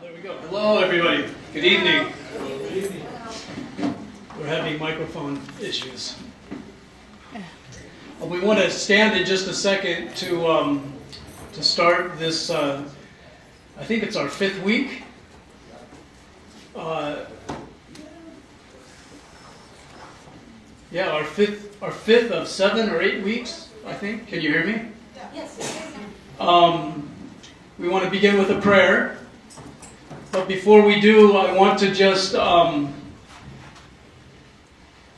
There we go. Hello, everybody. Good evening. We're having microphone issues. We want to stand in just a second to start this. I think it's our fifth week. Our fifth of 7 or 8 weeks. I think. Can you hear me? Yes. We want to begin with a prayer. But before we do, I want to just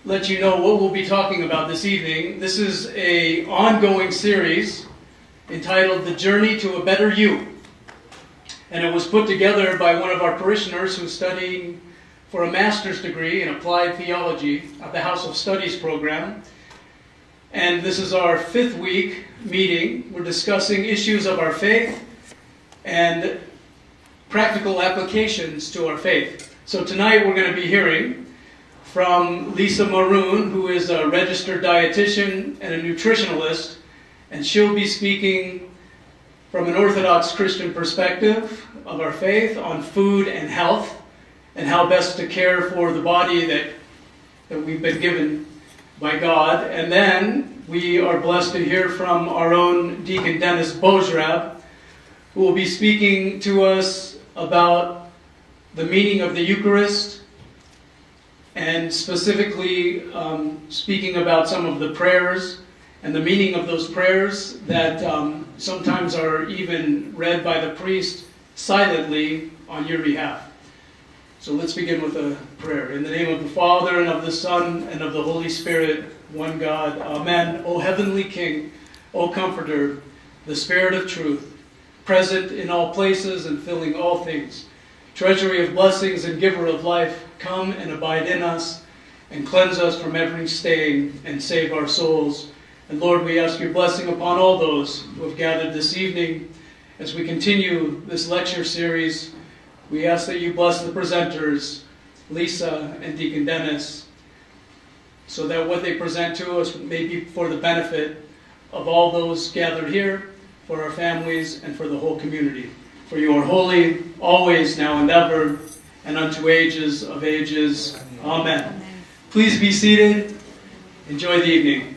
let you know what we'll be talking about this evening. This is an ongoing series entitled The Journey to a Better You. And it was put together by one of our parishioners who's studying for a master's degree in applied theology at the House of Studies program. And this is our fifth week meeting. We're discussing issues of our faith and practical applications to our faith. So tonight we're going to be hearing from Lisa Maroun, who is a registered dietitian and a nutritionalist, and she'll be speaking from an Orthodox Christian perspective of our faith on food and health and how best to care for the body that we've been given by God. And then we are blessed to hear from our own Deacon Dennis Bojrab, who will be speaking to us about the meaning of the Eucharist and specifically speaking about some of the prayers and the meaning of those prayers that sometimes are even read by the priest silently on your behalf. So let's begin with a prayer. In the name of the Father, and of the Son, and of the Holy Spirit, one God. Amen. O Heavenly King, O Comforter, the Spirit of truth, present in all places and filling all things, treasury of blessings and giver of life, come and abide in us and cleanse us from every stain and save our souls. And Lord, we ask your blessing upon all those who have gathered this evening. As we continue this lecture series, we ask that you bless the presenters, Lisa and Deacon Dennis, so that what they present to us may be for the benefit of all those gathered here, for our families, and for the whole community. For you are holy, always, now and ever, and unto ages of ages. Amen. Please be seated. Enjoy the evening.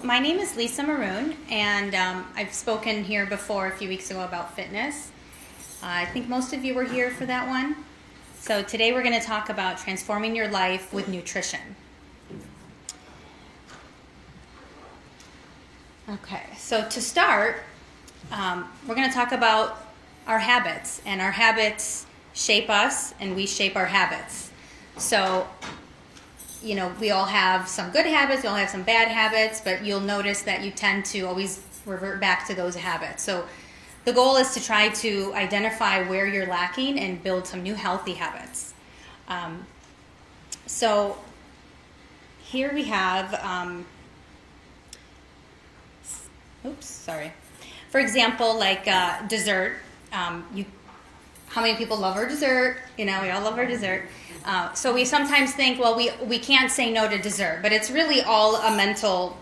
My name is Lisa Maroun, and I've spoken here before a few weeks ago about fitness. I think most of you were here for that one. So today we're going to talk about transforming your life with nutrition. Okay, so to start, we're going to talk about our habits, and our habits shape us, and we shape our habits. So, we all have some good habits, we all have some bad habits, but you'll notice that you tend to always revert back to those habits. So the goal is to try to identify where you're lacking and build some new healthy habits. So here we have, For example, like dessert. How many people love our dessert? We all love our dessert. So we sometimes think, well, we can't say no to dessert, but it's really all a mental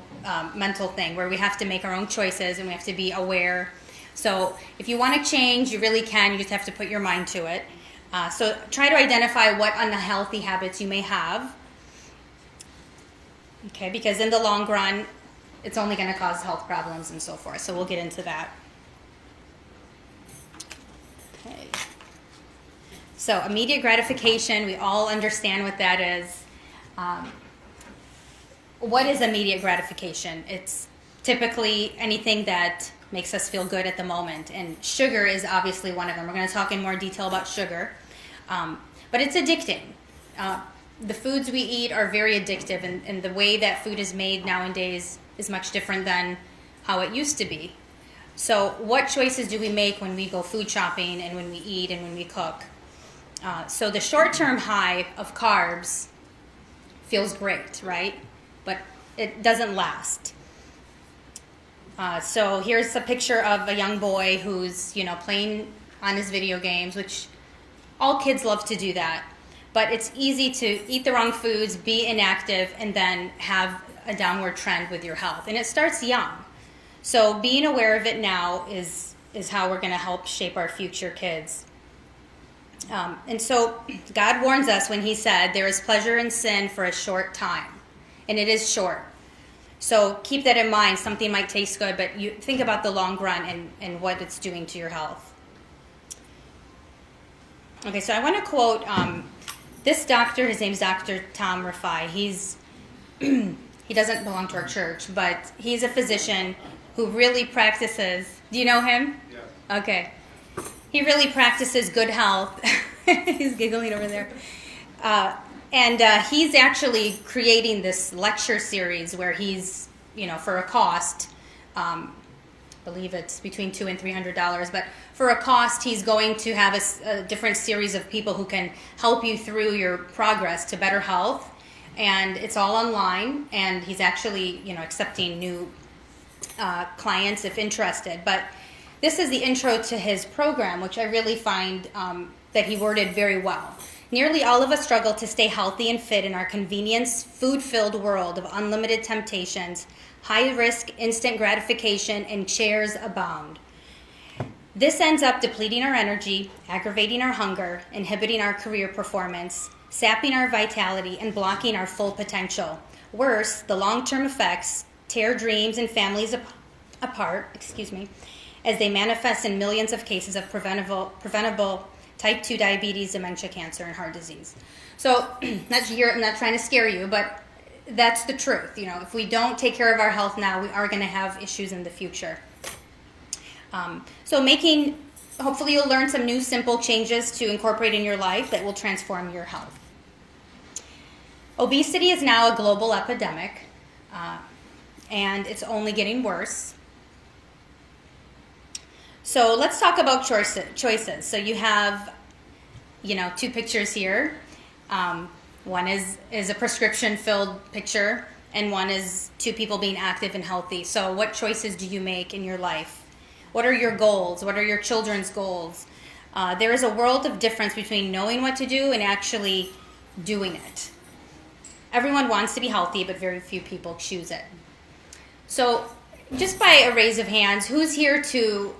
thing where we have to make our own choices and we have to be aware. So if you want to change, you really can. You just have to put your mind to it. So try to identify what unhealthy habits you may have. Okay, because in the long run, it's only going to cause health problems and so forth. So we'll get into that. Okay. So immediate gratification, we all understand what that is. What is immediate gratification? It's typically anything that makes us feel good at the moment. And sugar is obviously one of them. We're going to talk in more detail about sugar. But it's addicting. The foods we eat are very addictive, and the way that food is made nowadays is much different than how it used to be. So what choices do we make when we go food shopping and when we eat and when we cook? So the short-term high of carbs feels great, right? But it doesn't last. So here's a picture of a young boy who's, playing on his video games, which all kids love to do that. But it's easy to eat the wrong foods, be inactive, and then have a downward trend with your health. And it starts young. So being aware of it now is how we're going to help shape our future kids. And so God warns us when he said, there is pleasure in sin for a short time. And it is short. So keep that in mind. Something might taste good, but you think about the long run and what it's doing to your health. Okay, so I want to quote this doctor. His name's Dr. Tom Rafai. He doesn't belong to our church, but he's a physician who really practices. Do you know him? Yeah. Okay. He really practices good health. He's giggling over there. And he's actually creating this lecture series where he's, for a cost, I believe it's between $200 and $300, but for a cost, he's going to have a different series of people who can help you through your progress to better health. And it's all online, and he's actually, accepting new clients if interested. But this is the intro to his program, which I really find that he worded very well. Nearly all of us struggle to stay healthy and fit in our convenience, food-filled world of unlimited temptations, high-risk instant gratification, and chairs abound. This ends up depleting our energy, aggravating our hunger, inhibiting our career performance, sapping our vitality, and blocking our full potential. Worse, the long-term effects tear dreams and families apart, as they manifest in millions of cases of preventable type 2 diabetes, dementia, cancer, and heart disease. So, I'm not trying to scare you, but that's the truth. If we don't take care of our health now, we are going to have issues in the future. Hopefully you'll learn some new simple changes to incorporate in your life that will transform your health. Obesity is now a global epidemic, and it's only getting worse. So let's talk about choices. So you have, two pictures here. One is a prescription-filled picture, and one is two people being active and healthy. So what choices do you make in your life? What are your goals? What are your children's goals? There is a world of difference between knowing what to do and actually doing it. Everyone wants to be healthy, but very few people choose it. So just by a raise of hands, who's here to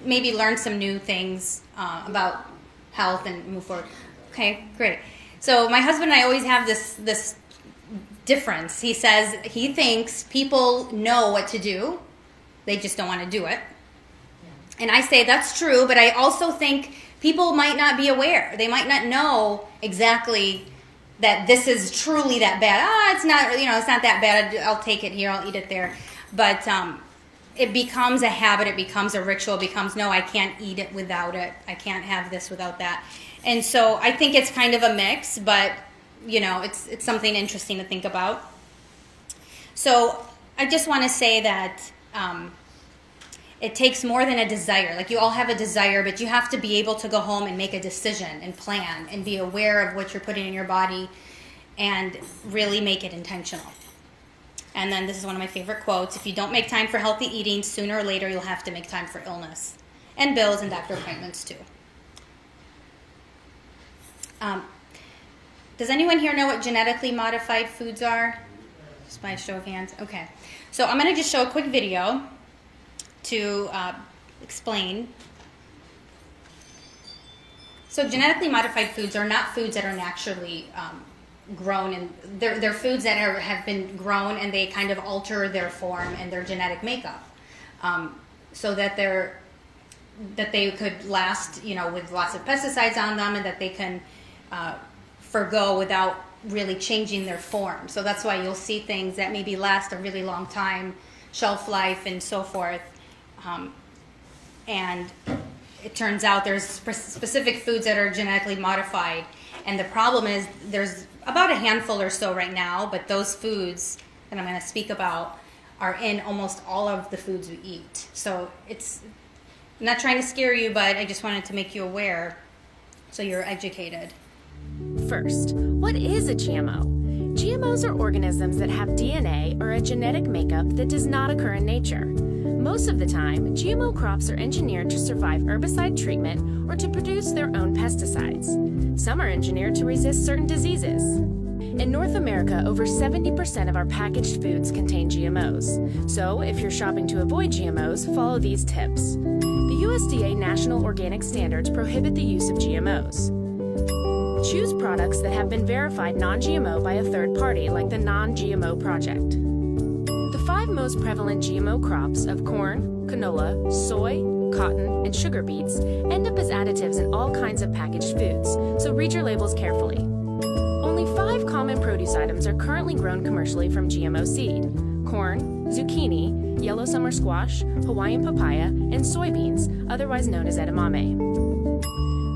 maybe learn some new things about health and move forward? Okay, great. So my husband and I always have this difference. He says he thinks people know what to do, they just don't want to do it. And I say that's true, but I also think people might not be aware. They might not know exactly that this is truly that bad. It's not, it's not that bad. I'll take it here, I'll eat it there. But it becomes a habit, it becomes a ritual, it becomes, no, I can't eat it without it. I can't have this without that. And so I think it's kind of a mix, but, it's something interesting to think about. So I just want to say that it takes more than a desire. Like, you all have a desire, but you have to be able to go home and make a decision and plan and be aware of what you're putting in your body and really make it intentional. And then this is one of my favorite quotes: if you don't make time for healthy eating, sooner or later you'll have to make time for illness and bills and doctor appointments too. Does anyone here know what genetically modified foods are? Just by a show of hands. Okay. So I'm going to just show a quick video to explain. So genetically modified foods are not foods that are naturally grown, and they're foods that have been grown and they kind of alter their form and their genetic makeup, so that they could last, with lots of pesticides on them, and that they can forgo without really changing their form. So that's why you'll see things that maybe last a really long time, shelf life and so forth. And it turns out there's specific foods that are genetically modified. And the problem is there's about a handful or so right now, but those foods that I'm going to speak about are in almost all of the foods we eat. So I'm not trying to scare you, but I just wanted to make you aware so you're educated. First, what is a GMO? GMOs are organisms that have DNA or a genetic makeup that does not occur in nature. Most of the time, GMO crops are engineered to survive herbicide treatment or to produce their own pesticides. Some are engineered to resist certain diseases. In North America, over 70% of our packaged foods contain GMOs. So, if you're shopping to avoid GMOs, follow these tips. The USDA National Organic Standards prohibit the use of GMOs. Choose products that have been verified non-GMO by a third party, like the Non-GMO Project. The 5 most prevalent GMO crops of corn, canola, soy, cotton, and sugar beets end up as additives in all kinds of packaged foods, so read your labels carefully. Only 5 common produce items are currently grown commercially from GMO seed: corn, zucchini, yellow summer squash, Hawaiian papaya, and soybeans, otherwise known as edamame.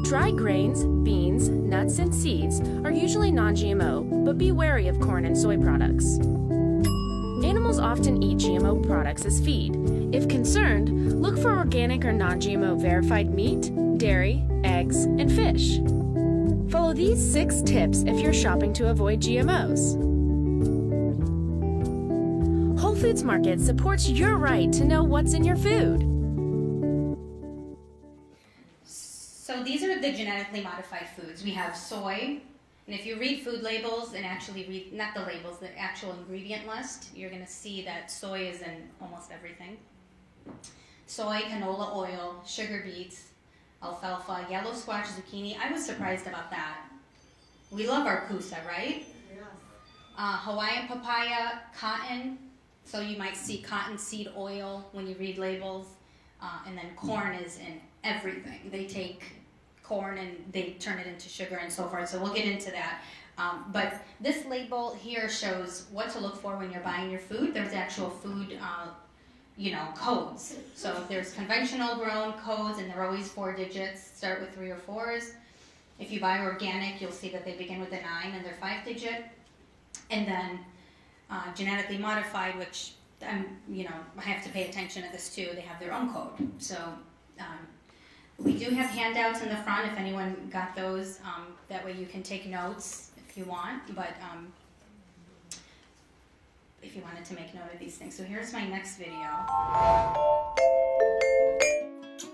Dry grains, beans, nuts, and seeds are usually non-GMO, but be wary of corn and soy products. Animals often eat GMO products as feed. If concerned, look for organic or non-GMO verified meat, dairy, eggs, and fish. Follow these 6 tips if you're shopping to avoid GMOs. Whole Foods Market supports your right to know what's in your food. So these are the genetically modified foods. We have soy, and if you read food labels and actually read, not the labels, the actual ingredient list, you're going to see that soy is in almost everything. Soy, canola oil, sugar beets, alfalfa, yellow squash, zucchini. I was surprised about that. We love our kusa, right? Yes. Hawaiian papaya, cotton. So you might see cottonseed oil when you read labels. And then corn is in everything. They take corn and they turn it into sugar and so forth. So we'll get into that. But this label here shows what to look for when you're buying your food. There's actual food, codes. So there's conventional grown codes, and they're always 4 digits, start with 3 or 4s. If you buy organic, you'll see that they begin with a 9 and they're 5-digit. And then genetically modified, which I have to pay attention to this too. They have their own code. So we do have handouts in the front if anyone got those. That way you can take notes if you want. But if you wanted to make note of these things. So here's my next video.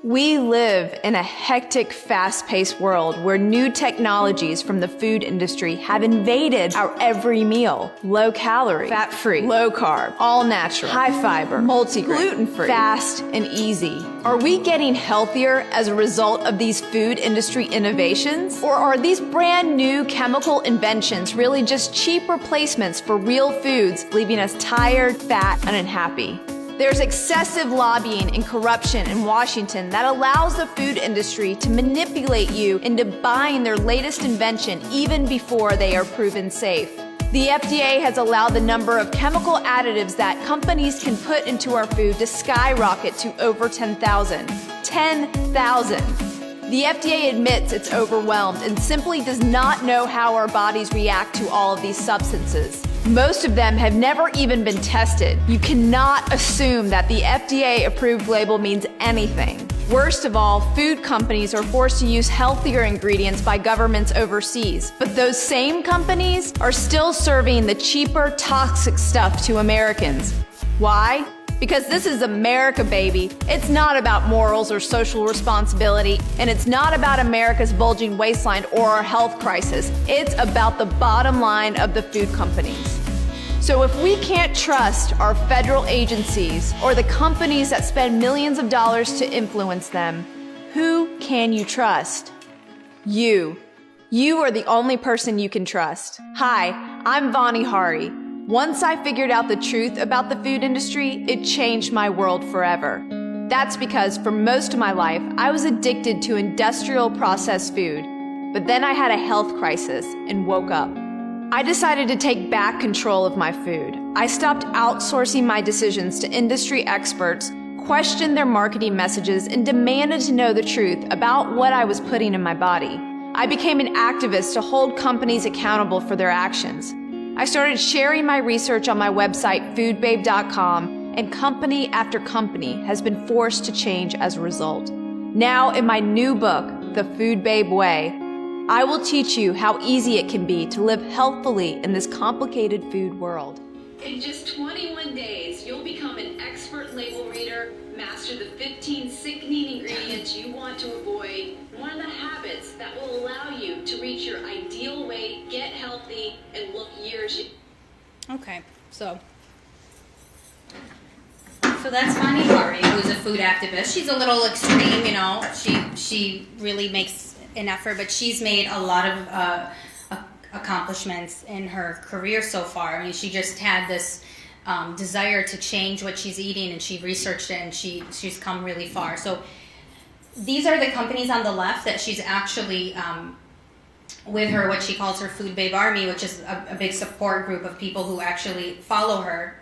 We live in a hectic, fast-paced world where new technologies from the food industry have invaded our every meal. Low-calorie, fat-free, low-carb, all-natural, high-fiber, multi-grain, gluten-free, fast and easy. Are we getting healthier as a result of these food industry innovations? Or are these brand new chemical inventions really just cheap replacements for real foods, leaving us tired, fat, and unhappy? There's excessive lobbying and corruption in Washington that allows the food industry to manipulate you into buying their latest invention even before they are proven safe. The FDA has allowed the number of chemical additives that companies can put into our food to skyrocket to over 10,000. 10,000! The FDA admits it's overwhelmed and simply does not know how our bodies react to all of these substances. Most of them have never even been tested. You cannot assume that the FDA-approved label means anything. Worst of all, food companies are forced to use healthier ingredients by governments overseas. But those same companies are still serving the cheaper, toxic stuff to Americans. Why? Because this is America, baby. It's not about morals or social responsibility, and it's not about America's bulging waistline or our health crisis. It's about the bottom line of the food companies. So if we can't trust our federal agencies or the companies that spend millions of dollars to influence them, who can you trust? You. You are the only person you can trust. Hi, I'm Vani Hari. Once I figured out the truth about the food industry, it changed my world forever. That's because for most of my life, I was addicted to industrial processed food. But then I had a health crisis and woke up. I decided to take back control of my food. I stopped outsourcing my decisions to industry experts, questioned their marketing messages, and demanded to know the truth about what I was putting in my body. I became an activist to hold companies accountable for their actions. I started sharing my research on my website, foodbabe.com, and company after company has been forced to change as a result. Now, in my new book, The Food Babe Way, I will teach you how easy it can be to live healthfully in this complicated food world. In just 21 days, you'll become an expert label reader, master the 15 sickening ingredients you want to avoid, one of the habits that will allow you to reach your ideal weight, get healthy, and look years. Okay, so that's Fani Hari, who's a food activist. She's a little extreme, you know. She really makes an effort, but she's made a lot of accomplishments in her career so far. I mean, she just had this desire to change what she's eating, and she researched it, and she's come really far. So these are the companies on the left that she's actually with her, what she calls her Food Babe Army, which is a big support group of people who actually follow her.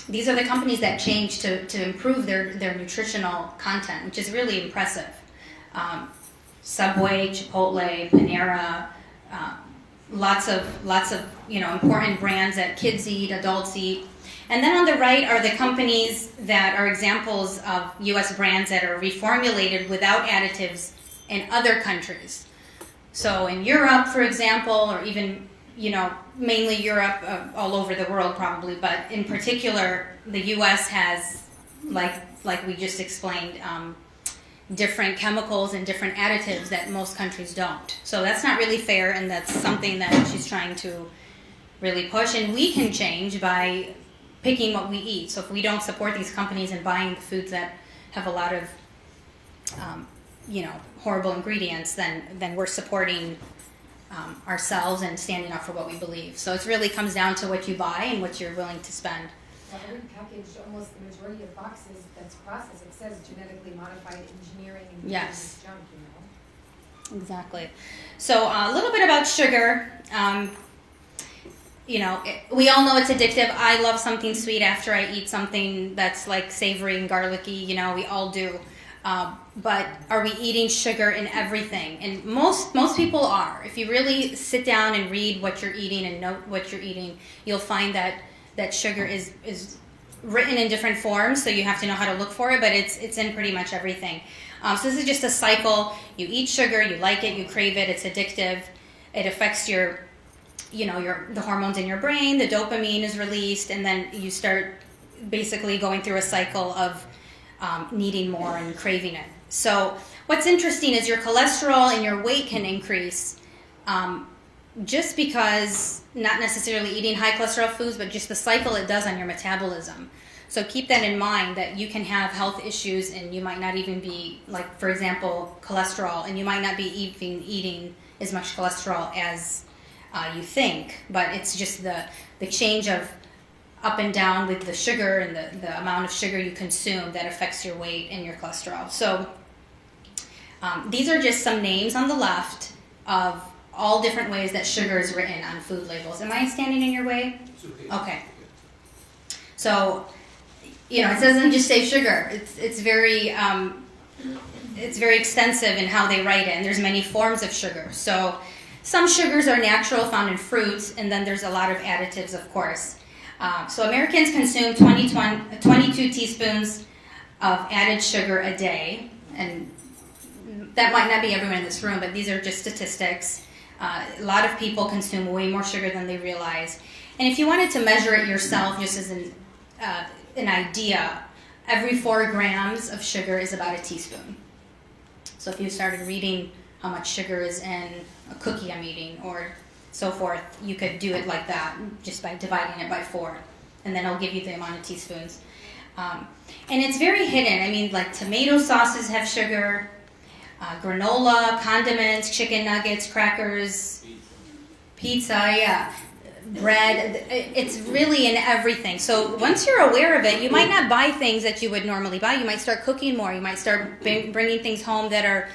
These are the companies that change to improve their nutritional content, which is really impressive. Subway, Chipotle, Panera, lots of important brands that kids eat, adults eat. And then on the right are the companies that are examples of U.S. brands that are reformulated without additives in other countries. So in Europe, for example, or even mainly Europe, all over the world probably, but in particular, the U.S. has, like we just explained, different chemicals and different additives that most countries don't. So that's not really fair, and that's something that she's trying to really push. And we can change by picking what we eat. So if we don't support these companies and buying the foods that have a lot of, horrible ingredients, then we're supporting ourselves and standing up for what we believe. So it really comes down to what you buy and what you're willing to spend. Every package, almost the majority of boxes that's processed, it says genetically modified engineering and Yes. junk, you know. Exactly. So a little bit about sugar. We all know it's addictive. I love something sweet after I eat something that's like savory and garlicky. We all do. But are we eating sugar in everything? And most people are. If you really sit down and read what you're eating and note what you're eating, you'll find that sugar is written in different forms, so you have to know how to look for it, but it's in pretty much everything. So this is just a cycle. You eat sugar, you like it, you crave it, it's addictive. It affects the hormones in your brain, the dopamine is released, and then you start basically going through a cycle of needing more and craving it. So what's interesting is your cholesterol and your weight can increase just because, not necessarily eating high cholesterol foods, but just the cycle it does on your metabolism. So keep that in mind, that you can have health issues and you might not even be, like, for example, cholesterol, and you might not be even eating as much cholesterol as you think, but it's just the change of up and down with the sugar and the amount of sugar you consume that affects your weight and your cholesterol. So these are just some names on the left of all different ways that sugar is written on food labels. Am I standing in your way? Okay. So, it doesn't just say sugar. It's very extensive in how they write it, and there's many forms of sugar. So some sugars are natural, found in fruits, and then there's a lot of additives, of course. So Americans consume 22 teaspoons of added sugar a day, and that might not be everyone in this room, but these are just statistics. A lot of people consume way more sugar than they realize. And if you wanted to measure it yourself, just as an idea, every 4 grams of sugar is about a teaspoon. So if you started reading how much sugar is in a cookie I'm eating or so forth, you could do it like that, just by dividing it by 4. And then it'll give you the amount of teaspoons. And it's very hidden. I mean, like tomato sauces have sugar, granola, condiments, chicken nuggets, crackers, pizza, bread. It's really in everything. So once you're aware of it, you might not buy things that you would normally buy. You might start cooking more. You might start bringing things home that are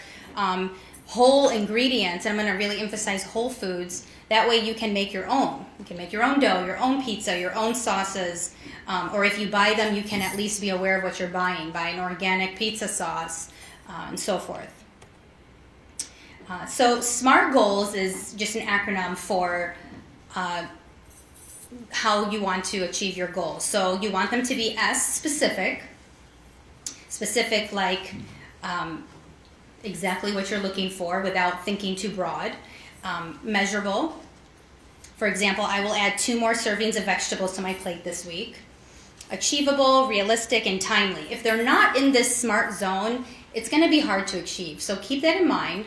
whole ingredients. And I'm going to really emphasize whole foods. That way you can make your own. You can make your own dough, your own pizza, your own sauces. Or if you buy them, you can at least be aware of what you're buying. Buy an organic pizza sauce and so forth. So SMART goals is just an acronym for how you want to achieve your goals. So you want them to be specific like exactly what you're looking for without thinking too broad. Measurable. For example, I will add 2 more servings of vegetables to my plate this week. achievable, realistic, and timely. If they're not in this SMART zone, it's going to be hard to achieve. So keep that in mind.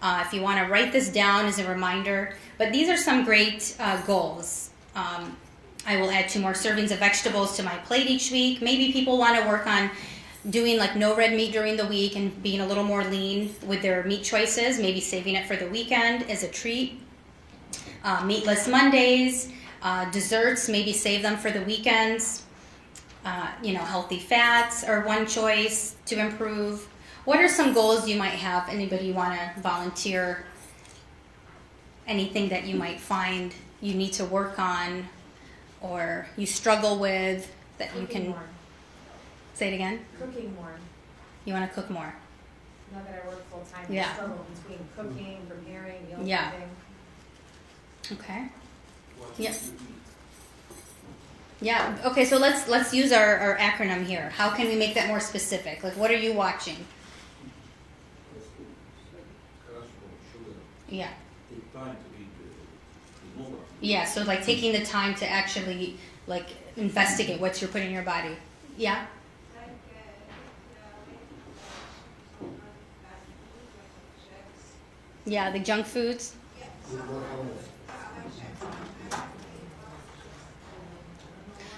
If you want to write this down as a reminder. But these are some great goals. I will add 2 more servings of vegetables to my plate each week. Maybe people want to work on doing like no red meat during the week and being a little more lean with their meat choices, maybe saving it for the weekend as a treat. Meatless Mondays, desserts, maybe save them for the weekends. Healthy fats are one choice to improve. What are some goals you might have? Anybody want to volunteer? Anything that you might find you need to work on or you struggle with that you can... More. Say it again? Cooking more. You want to cook more? Now that I work full time, Yeah. I struggle between cooking, preparing, meal Yeah. prepping. Okay. Yeah. Yeah. Okay. So let's use our acronym here. How can we make that more specific? Like, what are you watching? Yeah. Yeah. So like taking the time to actually like investigate what you're putting in your body. Yeah. Yeah. The junk foods.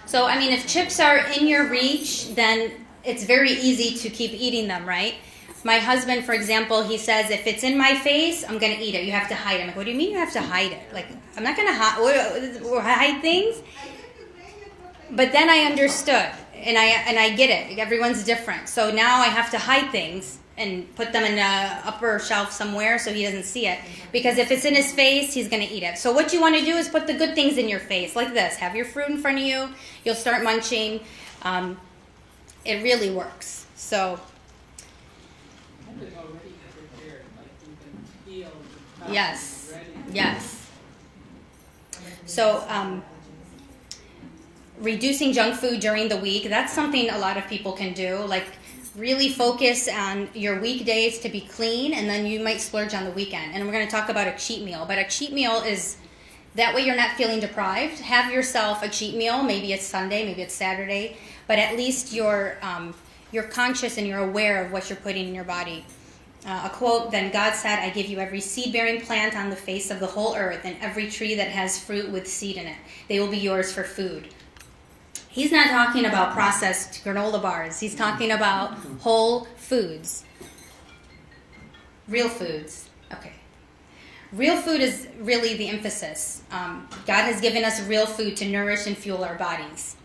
So, I mean, if chips are in your reach, then it's very easy to keep eating them, right? My husband, for example, he says, if it's in my face, I'm going to eat it. You have to hide it. I'm like, what do you mean you have to hide it? Like, I'm not going to hide things. But then I understood, and I get it. Everyone's different. So now I have to hide things and put them in the upper shelf somewhere so he doesn't see it. Because if it's in his face, he's going to eat it. So what you want to do is put the good things in your face, like this. Have your fruit in front of you. You'll start munching. It really works. So, yes, yes. So, reducing junk food during the week, that's something a lot of people can do. Like, really focus on your weekdays to be clean, and then you might splurge on the weekend. And we're going to talk about a cheat meal. But a cheat meal is, that way you're not feeling deprived. Have yourself a cheat meal. Maybe it's Sunday, maybe it's Saturday. But at least you're conscious and you're aware of what you're putting in your body. A quote, then God said, I give you every seed-bearing plant on the face of the whole earth and every tree that has fruit with seed in it. They will be yours for food. He's not talking about processed granola bars. He's talking about whole foods. Real foods. Okay. Real food is really the emphasis. God has given us real food to nourish and fuel our bodies.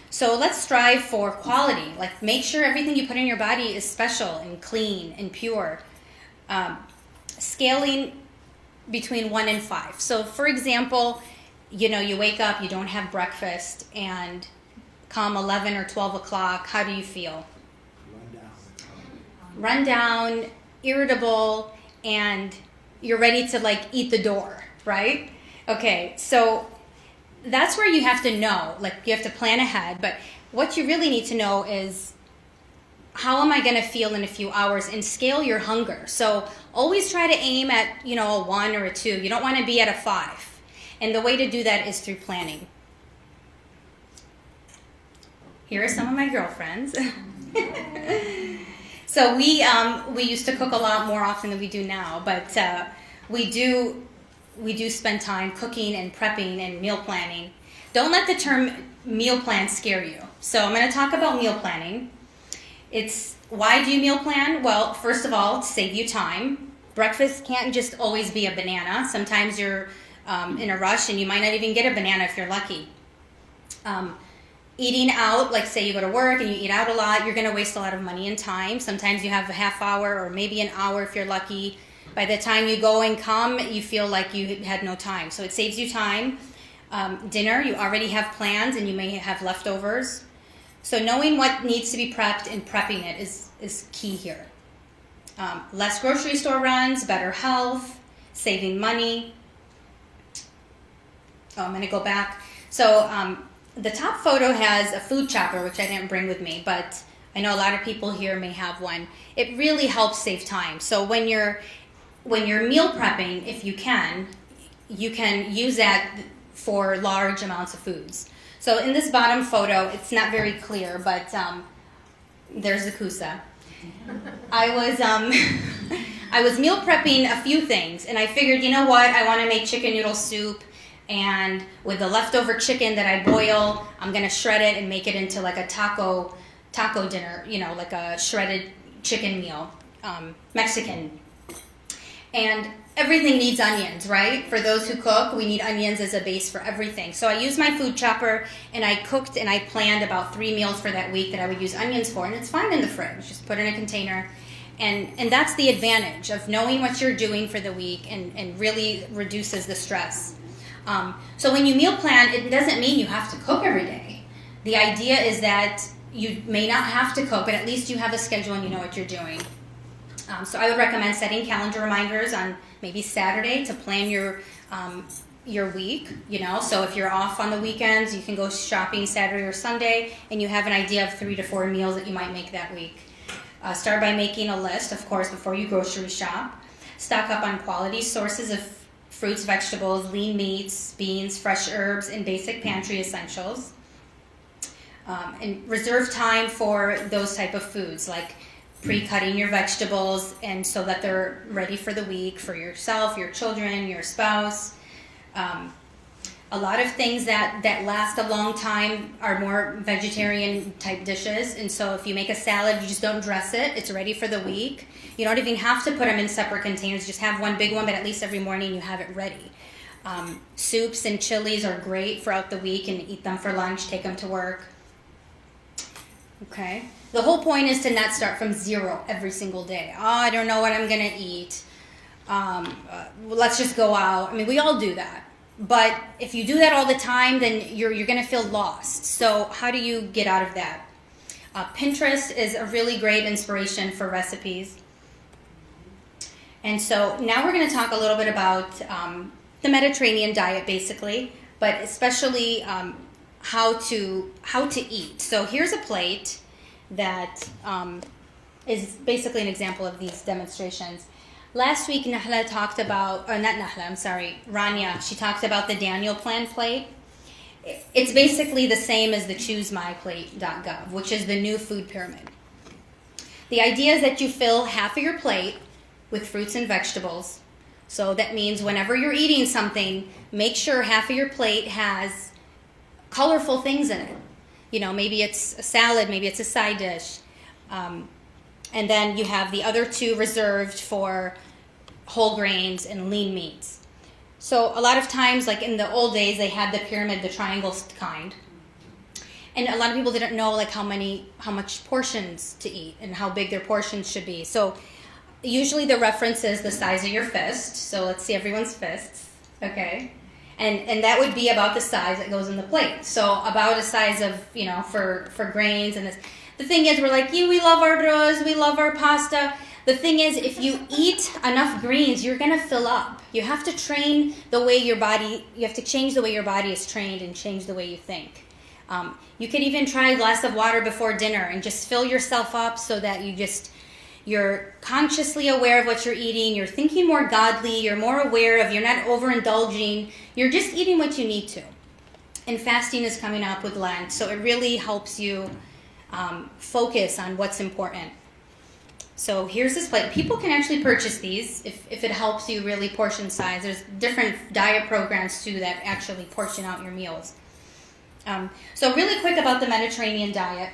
So let's strive for quality. Like, make sure everything you put in your body is special and clean and pure. Scaling between 1 and 5. So, for example, you wake up, you don't have breakfast, and come 11 or 12 o'clock, how do you feel? Run down, irritable, and you're ready to eat the door, right? Okay, so that's where you have to know, you have to plan ahead, but what you really need to know is, how am I going to feel in a few hours, and scale your hunger. So always try to aim at, a 1 or a 2. You don't want to be at a 5. And the way to do that is through planning. Here are some of my girlfriends. So we used to cook a lot more often than we do now, but we do spend time cooking and prepping and meal planning. Don't let the term meal plan scare you. So I'm going to talk about meal planning. Why do you meal plan? Well, first of all, to save you time. Breakfast can't just always be a banana. Sometimes you're in a rush and you might not even get a banana if you're lucky. Eating out, say you go to work and you eat out a lot, you're going to waste a lot of money and time. Sometimes you have a half hour or maybe an hour if you're lucky. By the time you go and come, you feel like you had no time. So it saves you time. Dinner, you already have plans and you may have leftovers. So knowing what needs to be prepped and prepping it is key here. Less grocery store runs, better health, saving money. I'm going to go back. So the top photo has a food chopper, which I didn't bring with me, but I know a lot of people here may have one. It really helps save time. So when you're meal prepping, if you can use that for large amounts of foods. So in this bottom photo, it's not very clear, but there's the kusa. I was meal prepping a few things, and I figured, you know what, I want to make chicken noodle soup, and with the leftover chicken that I boil, I'm going to shred it and make it into like a taco dinner, like a shredded chicken meal, Mexican. And everything needs onions, right? For those who cook, we need onions as a base for everything. So I used my food chopper, and I cooked and I planned about 3 meals for that week that I would use onions for, and it's fine in the fridge. Just put it in a container. And that's the advantage of knowing what you're doing for the week, and really reduces the stress. So when you meal plan, it doesn't mean you have to cook every day. The idea is that you may not have to cook, but at least you have a schedule and you know what you're doing. So I would recommend setting calendar reminders on maybe Saturday to plan your week, So if you're off on the weekends, you can go shopping Saturday or Sunday, and you have an idea of 3 to 4 meals that you might make that week. Start by making a list, of course, before you grocery shop. Stock up on quality sources of fruits, vegetables, lean meats, beans, fresh herbs, and basic pantry essentials. And reserve time for those type of foods, like pre-cutting your vegetables, and so that they're ready for the week for yourself, your children, your spouse. A lot of things that last a long time are more vegetarian type dishes, and so if you make a salad, you just don't dress it. It's ready for the week. You don't even have to put them in separate containers. Just have one big one, but at least every morning you have it ready. Soups and chilies are great throughout the week, and eat them for lunch, take them to work. Okay. The whole point is to not start from zero every single day. Oh, I don't know what I'm going to eat. Let's just go out. I mean, we all do that. But if you do that all the time, then you're going to feel lost. So how do you get out of that? Pinterest is a really great inspiration for recipes. And so now we're going to talk a little bit about the Mediterranean diet, basically, but especially how to eat. So here's a plate that is basically an example of these demonstrations. Last week, Rania, she talked about the Daniel Plan plate. It's basically the same as the ChooseMyPlate.gov, which is the new food pyramid. The idea is that you fill half of your plate with fruits and vegetables. So that means whenever you're eating something, make sure half of your plate has colorful things in it. Maybe it's a salad, maybe it's a side dish. And then you have the other 2 reserved for whole grains and lean meats. So a lot of times, like in the old days, they had the pyramid, the triangle kind. And a lot of people didn't know how much portions to eat and how big their portions should be. So usually the reference is the size of your fist. So let's see everyone's fists. Okay. And that would be about the size that goes in the plate. So about a size of, for grains and this. The thing is, we're like, we love our arroz, we love our pasta. The thing is, if you eat enough greens, you're going to fill up. You have to train the way you have to change the way your body is trained and change the way you think. You could even try a glass of water before dinner and just fill yourself up so that you're consciously aware of what you're eating, you're thinking more godly, you're more aware of, you're not overindulging, you're just eating what you need to. And fasting is coming up with Lent, so it really helps you focus on what's important. So here's this plate. People can actually purchase these if it helps you really portion size. There's different diet programs too that actually portion out your meals. So really quick about the Mediterranean diet.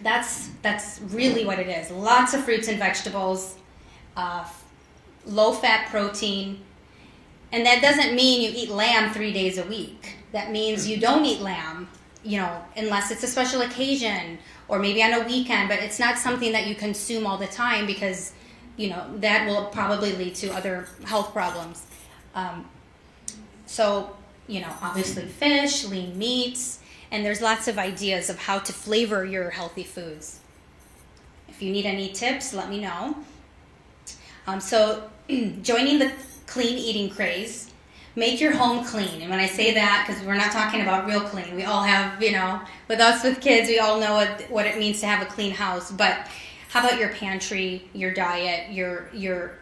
That's really what it is. Lots of fruits and vegetables, low-fat protein. And that doesn't mean you eat lamb 3 days a week. That means you don't eat lamb, unless it's a special occasion or maybe on a weekend. But it's not something that you consume all the time because, that will probably lead to other health problems. So, obviously fish, lean meats. And there's lots of ideas of how to flavor your healthy foods. If you need any tips, let me know. So joining the clean eating craze, make your home clean. And when I say that, because we're not talking about real clean. We all have, with us with kids, we all know what it means to have a clean house. But how about your pantry, your diet, your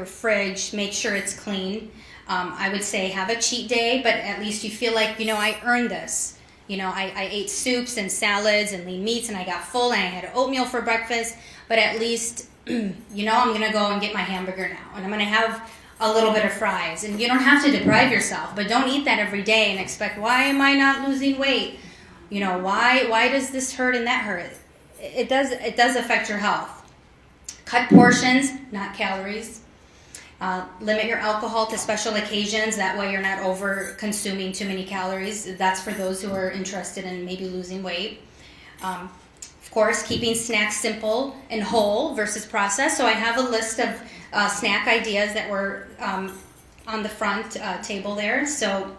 fridge? Make sure it's clean. I would say have a cheat day, but at least you feel like, I earned this. I ate soups and salads and lean meats, and I got full, and I had oatmeal for breakfast, but at least, I'm going to go and get my hamburger now, and I'm going to have a little bit of fries. And you don't have to deprive yourself, but don't eat that every day and expect, why am I not losing weight? Why does this hurt and that hurt? It does affect your health. Cut portions, not calories. Limit your alcohol to special occasions. That way you're not over consuming too many calories. That's for those who are interested in maybe losing weight. Of course, keeping snacks simple and whole versus processed. So I have a list of snack ideas that were on the front table there. So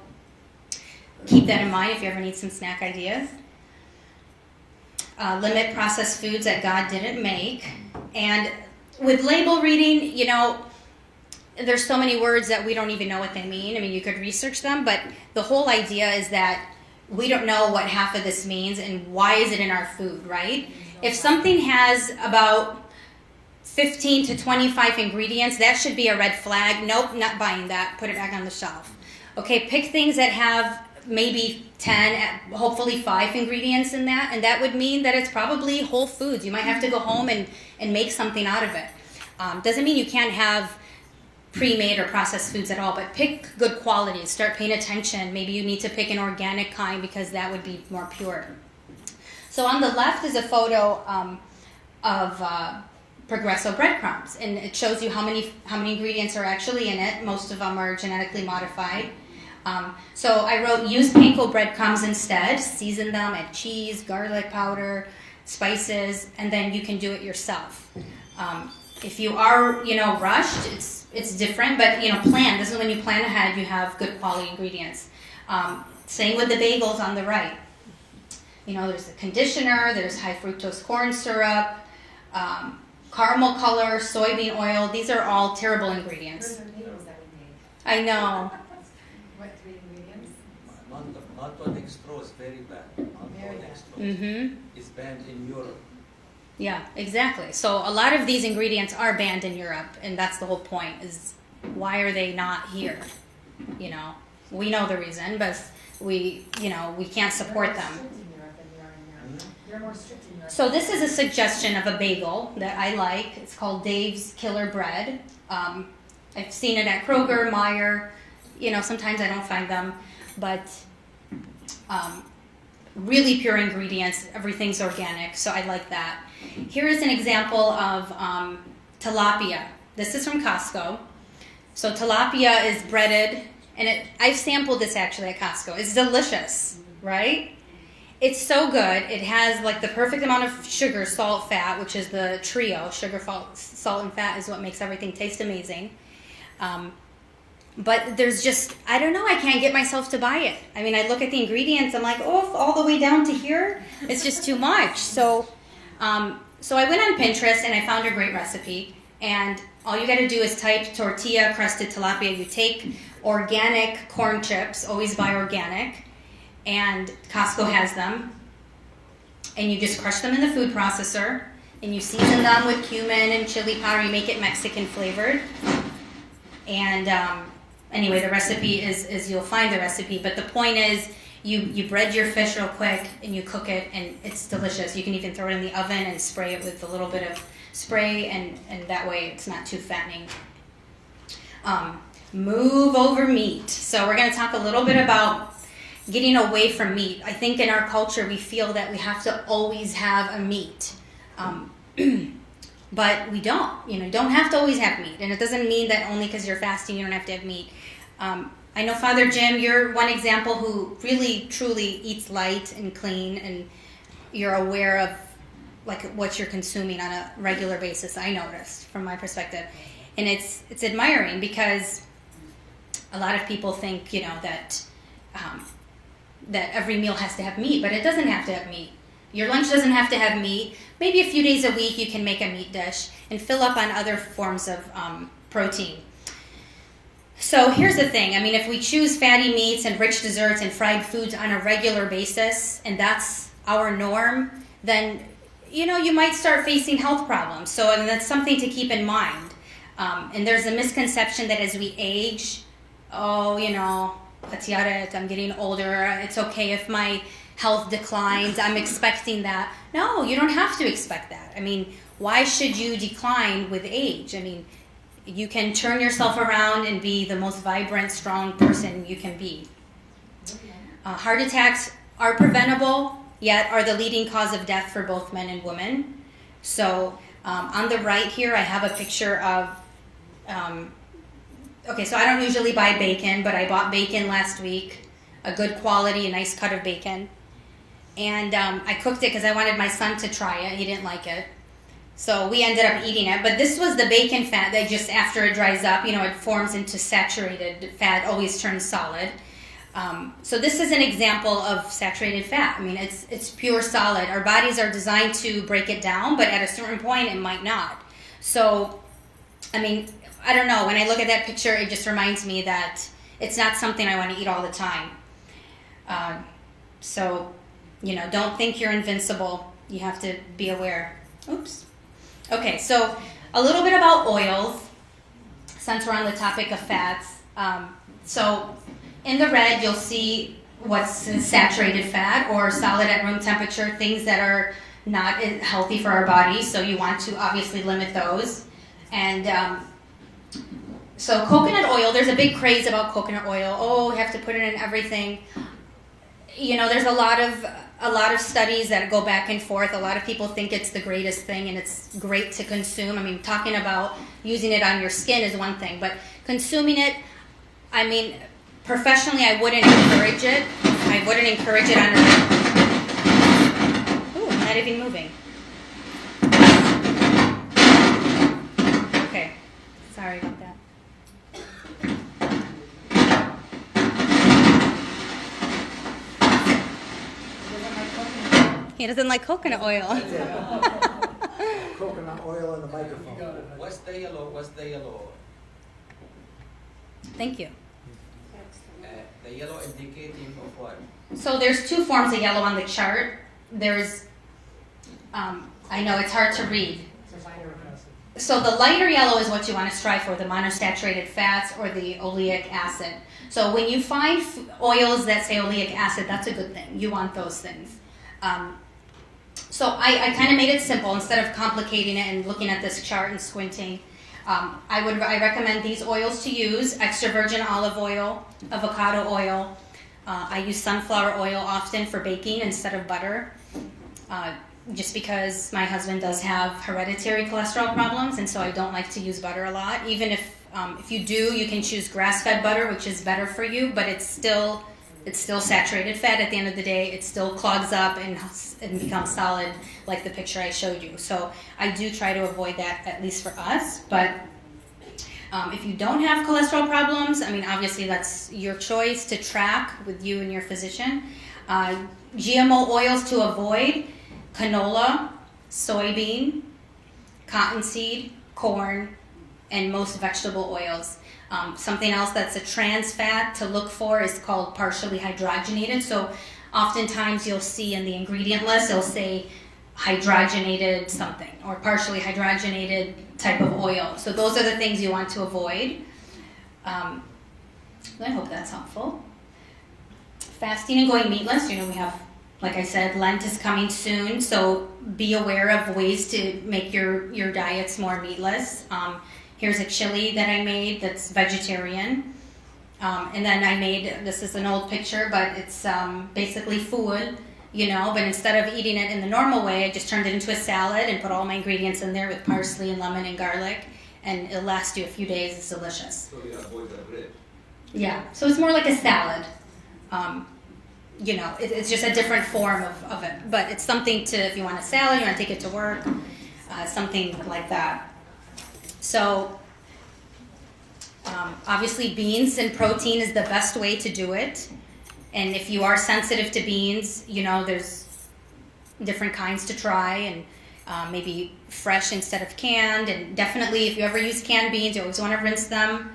keep that in mind if you ever need some snack ideas. Limit processed foods that God didn't make. And with label reading, there's so many words that we don't even know what they mean. I mean, you could research them, but the whole idea is that we don't know what half of this means and why is it in our food, right? If something has about 15 to 25 ingredients, that should be a red flag. Nope, not buying that. Put it back on the shelf. Okay, pick things that have maybe 10, hopefully 5 ingredients in that, and that would mean that it's probably whole foods. You might have to go home and make something out of it. Doesn't mean you can't have pre-made or processed foods at all, but pick good quality. Start paying attention. Maybe you need to pick an organic kind because that would be more pure. So on the left is a photo of Progresso breadcrumbs, and it shows you how many ingredients are actually in it. Most of them are genetically modified. So I wrote, use panko breadcrumbs instead. Season them, add cheese, garlic powder, spices, and then you can do it yourself. If you are, rushed, it's different, but plan. This is when you plan ahead. You have good quality ingredients. Same with the bagels on the right. There's the conditioner. There's high fructose corn syrup, caramel color, soybean oil. These are all terrible ingredients. Those are bagels that we made. I know. What, 3 ingredients? Maltod dextrose is very bad. Very Maltod bad. dextrose is banned in Europe. Yeah, exactly. So a lot of these ingredients are banned in Europe, and that's the whole point, is why are they not here? We know the reason, but we can't support them. They're more strict in Europe. So this is a suggestion of a bagel that I like. It's called Dave's Killer Bread. I've seen it at Kroger, Meijer. Sometimes I don't find them, but really pure ingredients. Everything's organic, so I like that. Here is an example of tilapia. This is from Costco. So tilapia is breaded, and I've sampled this actually at Costco. It's delicious, right? It's so good. It has like the perfect amount of sugar, salt, fat, which is the trio. Sugar, salt, and fat is what makes everything taste amazing. But there's just, I don't know, I can't get myself to buy it. I mean, I look at the ingredients, I'm like, oh, all the way down to here? It's just too much. So I went on Pinterest and I found a great recipe. And all you got to do is type tortilla crusted tilapia. You take organic corn chips, always buy organic, and Costco has them. And you just crush them in the food processor, and you season them with cumin and chili powder. You make it Mexican flavored. And anyway, the recipe is you'll find the recipe. But the point is, you bread your fish real quick and you cook it, and it's delicious. You can even throw it in the oven and spray it with a little bit of spray, and that way it's not too fattening. Move over meat. So we're going to talk a little bit about getting away from meat. I think in our culture we feel that we have to always have a meat. But we don't. You don't have to always have meat. And it doesn't mean that only because you're fasting you don't have to have meat. I know Father Jim, you're one example who really, truly eats light and clean, and you're aware of like what you're consuming on a regular basis. I noticed from my perspective. And it's admiring, because a lot of people think, that every meal has to have meat, but it doesn't have to have meat. Your lunch doesn't have to have meat. Maybe a few days a week you can make a meat dish and fill up on other forms of protein. So here's the thing. I mean, if we choose fatty meats and rich desserts and fried foods on a regular basis, and that's our norm, then, you might start facing health problems. So and that's something to keep in mind. And there's a misconception that as we age, I'm getting older. It's okay if my health declines, I'm expecting that. No, you don't have to expect that. I mean, why should you decline with age? I mean, you can turn yourself around and be the most vibrant, strong person you can be. Heart attacks are preventable, yet are the leading cause of death for both men and women. So on the right here, I have a picture of, okay, so I don't usually buy bacon, but I bought bacon last week, a good quality, a nice cut of bacon. And I cooked it because I wanted my son to try it. He didn't like it. So we ended up eating it. But this was the bacon fat that just after it dries up, you know, it forms into saturated fat, always turns solid. So this is an example of saturated fat. I mean, it's pure solid. Our bodies are designed to break it down, but at a certain point it might not. So, I mean, I don't know. When I look at that picture, it just reminds me that it's not something I want to eat all the time. So, you know, don't think you're invincible. You have to be aware. Oops. Okay, so a little bit about oils, since we're on the topic of fats. So in the red, you'll see what's saturated fat or solid at room temperature, things that are not healthy for our bodies. So you want to obviously limit those. And so coconut oil, there's a big craze about coconut oil. Oh, we have to put it in everything. You know, there's a lot of studies that go back and forth. A lot of people think it's the greatest thing and it's great to consume. I mean, talking about using it on your skin is one thing, but consuming it, I mean, professionally, I wouldn't encourage it. I wouldn't encourage it on a... Ooh, I'm not even moving. Okay, sorry about that. He doesn't like coconut oil. Coconut oil in the microphone. What's the yellow? What's the yellow? Thank you. The yellow indicating of what? So there's two forms of yellow on the chart. There's, I know it's hard to read. So the lighter yellow is what you want to strive for, the monosaturated fats or the oleic acid. So when you find oils that say oleic acid, that's a good thing. You want those things. So I kind of made it simple instead of complicating it and looking at this chart and squinting. I recommend these oils to use: extra virgin olive oil, avocado oil. I use sunflower oil often for baking instead of butter, just because my husband does have hereditary cholesterol problems, and so I don't like to use butter a lot. Even if you do, you can choose grass-fed butter, which is better for you, but it's still saturated fat at the end of the day. It still clogs up and becomes solid like the picture I showed you. So I do try to avoid that, at least for us. But if you don't have cholesterol problems, I mean, obviously that's your choice to track with you and your physician. GMO oils to avoid: canola, soybean, cottonseed, corn, and most vegetable oils. Something else that's a trans fat to look for is called partially hydrogenated. So oftentimes you'll see in the ingredient list, it'll say hydrogenated something or partially hydrogenated type of oil. So those are the things you want to avoid. I hope that's helpful. Fasting and going meatless, you know, we have, like I said, Lent is coming soon, so be aware of ways to make your diets more meatless. Here's a chili that I made that's vegetarian. And then I made, this is an old picture, but it's basically food, you know, but instead of eating it in the normal way, I just turned it into a salad and put all my ingredients in there with parsley and lemon and garlic, and it'll last you a few days. It's delicious. So you avoid the bread. Yeah, so it's more like a salad. You know, it's just a different form of it, but it's something to, if you want a salad, you want to take it to work, something like that. So, obviously beans and protein is the best way to do it. And if you are sensitive to beans, you know, there's different kinds to try, and maybe fresh instead of canned. And definitely if you ever use canned beans, you always want to rinse them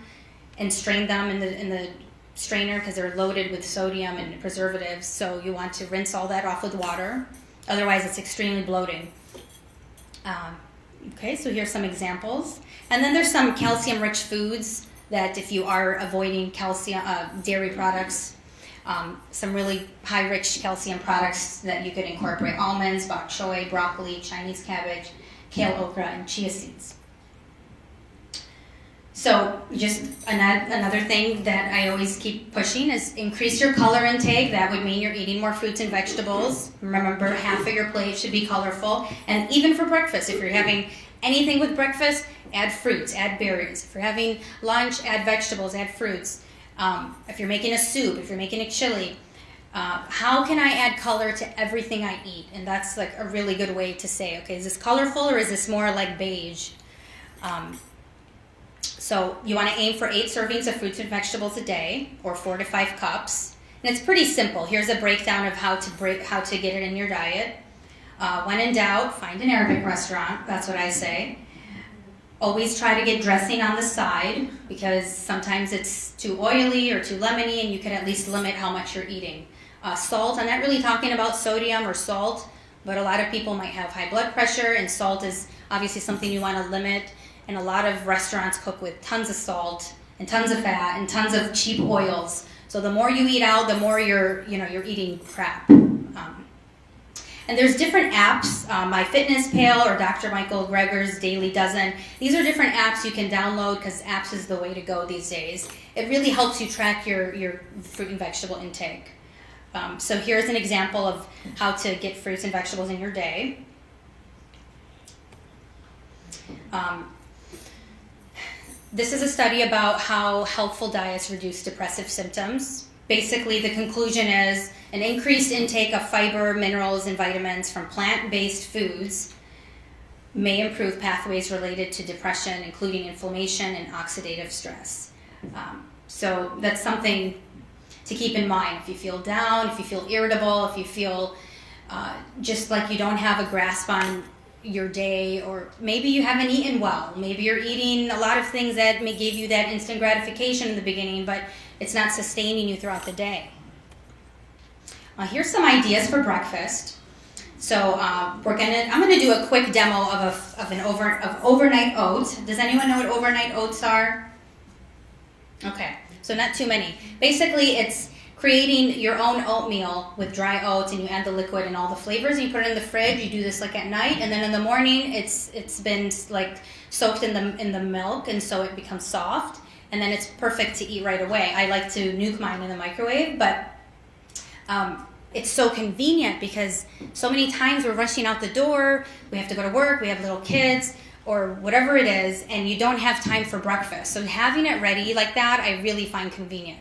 and strain them in the strainer because they're loaded with sodium and preservatives. So you want to rinse all that off with water. Otherwise it's extremely bloating. Okay, so here's some examples. And then there's some calcium-rich foods that if you are avoiding calcium, dairy products, Some really high rich calcium products that you could incorporate: almonds, bok choy, broccoli, Chinese cabbage, kale, okra, and chia seeds. So just another thing that I always keep pushing is increase your color intake. That would mean you're eating more fruits and vegetables. Remember, half of your plate should be colorful. And even for breakfast, if you're having anything with breakfast, add fruits, add berries. If you're having lunch, add vegetables, add fruits. If you're making a soup, if you're making a chili, how can I add color to everything I eat? And that's like a really good way to say, okay, is this colorful or is this more like beige? So you want to aim for 8 servings of fruits and vegetables a day, or 4 to 5 cups. And it's pretty simple. Here's a breakdown of how to get it in your diet. When in doubt, find an Arabic restaurant. That's what I say. Always try to get dressing on the side, because sometimes it's too oily or too lemony, and you can at least limit how much you're eating. Salt, I'm not really talking about sodium or salt, but a lot of people might have high blood pressure, and salt is obviously something you want to limit. And a lot of restaurants cook with tons of salt and tons of fat and tons of cheap oils. So the more you eat out, the more you're eating crap. And there's different apps, MyFitnessPal or Dr. Michael Greger's Daily Dozen. These are different apps you can download, because apps is the way to go these days. It really helps you track your fruit and vegetable intake. So here's an example of how to get fruits and vegetables in your day. This is a study about how healthful diets reduce depressive symptoms. Basically, the conclusion is an increased intake of fiber, minerals, and vitamins from plant-based foods may improve pathways related to depression, including inflammation and oxidative stress. So that's something to keep in mind. If you feel down, if you feel irritable, if you feel just like you don't have a grasp on your day, or maybe you haven't eaten well, maybe you're eating a lot of things that may give you that instant gratification in the beginning, but it's not sustaining you throughout the day. Here's some ideas for breakfast. So I'm gonna do a quick demo of overnight oats. Does anyone know what overnight oats are? Okay, so not too many. Basically, it's creating your own oatmeal with dry oats, and you add the liquid and all the flavors, and you put it in the fridge. You do this like at night, and then in the morning it's been like soaked in the milk, and so it becomes soft, and then it's perfect to eat right away. I like to nuke mine in the microwave, but it's so convenient, because so many times we're rushing out the door, we have to go to work, we have little kids, or whatever it is, and you don't have time for breakfast. So having it ready like that, I really find convenient.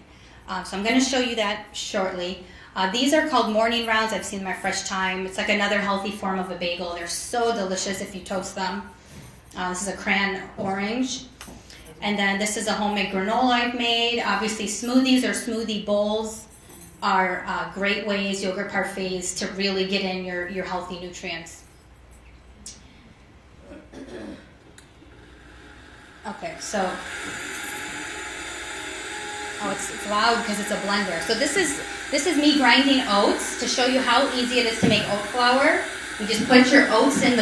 So I'm going to show you that shortly. These are called morning rounds. I've seen them at Fresh Time. It's like another healthy form of a bagel. They're so delicious if you toast them. This is a cran orange. And then this is a homemade granola I've made. Obviously, smoothies or smoothie bowls are great ways, yogurt parfaits, to really get in your healthy nutrients. Okay, so... Oh, it's loud because it's a blender. So this is me grinding oats to show you how easy it is to make oat flour. You just put your oats in